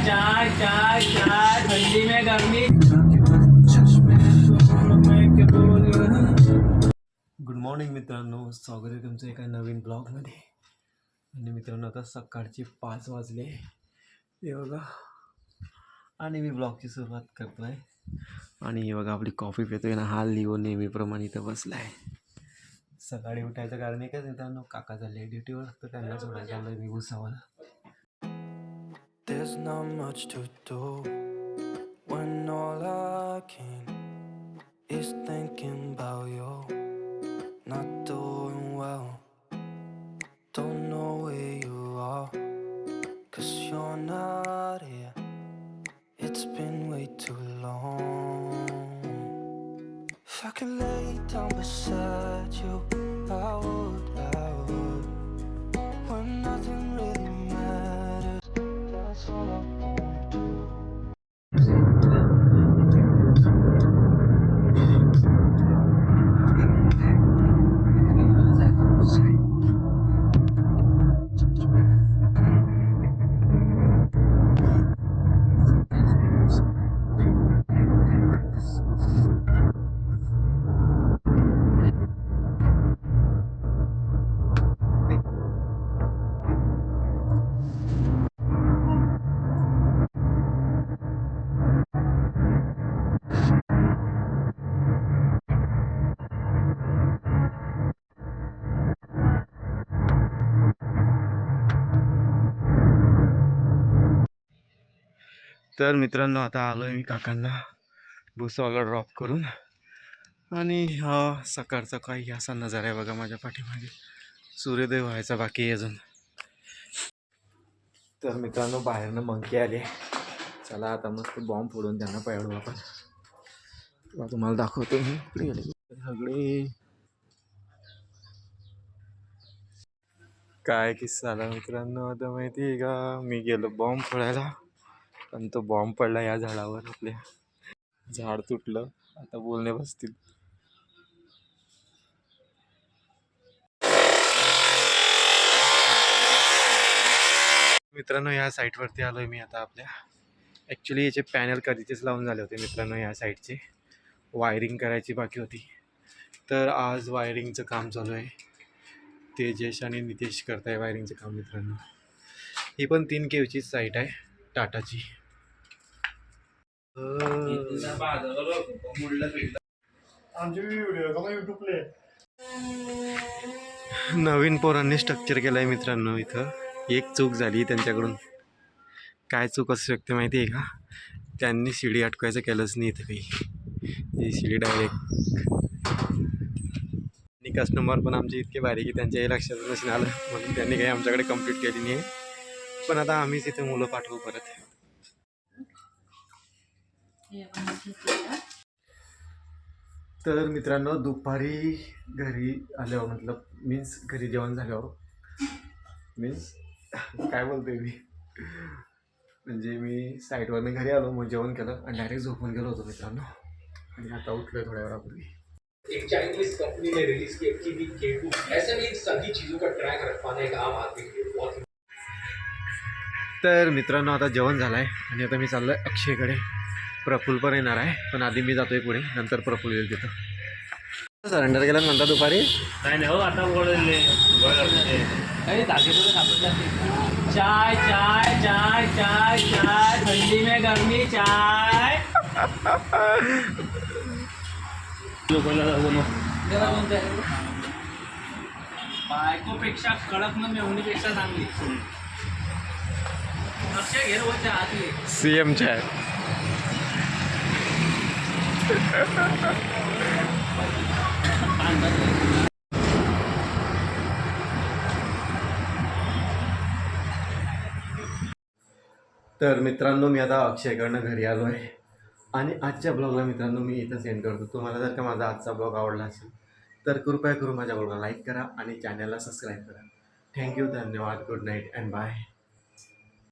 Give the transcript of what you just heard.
चाय चाय चाय ठंडी में गर्मी। गुड मॉर्निंग मित्रांनो, स्वागत आहे तुमचं एका नवीन ब्लॉगमध्ये. आणि मित्रांनो आता सकाळचे 5 वाजले हे बघा, आणि मी ब्लॉगची सुरुवात करतो आहे. आणि हे बघा आपली कॉफी पितोय ना, हा लिओ नेहमीप्रमाणे इथं बसला आहे. सकाळी उठायचं कारण एकच मित्रांनो, काका झाले ड्युटीवर, तर त्यांना सोडायला आलं मी Bhusawal. There's not much to do when all I can is thinking about you. Not doing well, don't know where you are, 'cause you're not here. It's been way too long. If I could lay down beside you, I would, when nothing really matters. That's all I wanna do. तर मित्रांनो आता आलो आहे मी काकांना भुसावळला drop करून. आणि हा सकाळचा काही असा नजारा आहे बघा माझ्या पाठीमागे. सूर्योदय व्हायचा बाकी आहे अजून. तर मित्रांनो बाहेरनं मंकी आले. चला आता मस्त बॉम्ब फोडून त्यांना पळवू आपण. तुम्हाला दाखवतो मी कुठे गेले सगळे. काय किस्सा आला मित्रांनो आता माहिती आहे का, मी गेलो बॉम्ब फोडायला, पण तो बॉम्ब पडला या झाडावर. आपल्या झाड तुटलं, आता बोलणे बसतील. मित्रांनो या साईटवरती आलोय मी आता आपल्या. ॲक्च्युली याचे पॅनल कधीचेच लावून झाले होते मित्रांनो. या साईडचे वायरिंग करायची बाकी होती, तर आज वायरिंगचं काम चालू आहे. तेजेश आणि नितेश करताय वायरिंगचं काम मित्रांनो. ही पण 3 केवची साईट आहे टाटाची. नवीन पोरांनी स्ट्रक्चर केलं आहे मित्रांनो इथं. एक चूक झाली त्यांच्याकडून. काय चूक असू शकते माहिती आहे का, त्यांनी शिडी अटकवायचं केलंच नाही इथं काही. ही शिडी डायरेक्ट. आणि कस्टमर पण आमचे इतके भारी की त्यांच्याही लक्षात नसून आलं, म्हणून त्यांनी काही आमच्याकडे कंप्लीट केली नाही आहे. पण आता आम्हीच इथे मुलं पाठवू परत. तर मित्रांनो दुपारी घरी आल्यावर, मतलब मीन्स घरी जेवण झाल्यावर, मीन्स काय बोलतोय मी, म्हणजे मी साईटवरनं घरी आलो, मग जेवण केलं आणि डायरेक्ट झोपून गेलो होतो मित्रांनो. आणि आता उठलोय थोड्या वेळापूर्वी. एक चाइनीज कंपनी ने रिलीज की एक्टिवी K2, ऐसे में इन सभी चीजों का ट्रैक रख पाना एक आम आदमी के लिए बहुत. तर मित्रांनो आता जेवण झालं आहे आणि आता मी चाललो आहे अक्षयकडे. प्रफुल्ल पण येणार आहे, पण आधी मी जातोय पुढे, नंतर प्रफुल्ल येईल तिथं. सरेंडर केलं म्हणता दुपारी. नाही हो आता बोलले चाय चाय चाय चाय चाय ठंडी में गर्मी चाय. बायकोपेक्षा कडक न मेवणीपेक्षा चांगली. अक्षय घेर होत्या आतली CMच्या आहे. तर मित्रांनो मी आता अक्षयकडनं घरी आलो आहे. आणि आजच्या ब्लॉगला मित्रांनो मी इथं सेंड करतो. तुम्हाला जर का माझा आजचा ब्लॉग आवडला असेल तर कृपया करून माझ्या ब्लॉगला लाईक करा आणि चॅनलला सबस्क्राईब करा. थँक्यू, धन्यवाद, गुड नाईट अँड बाय.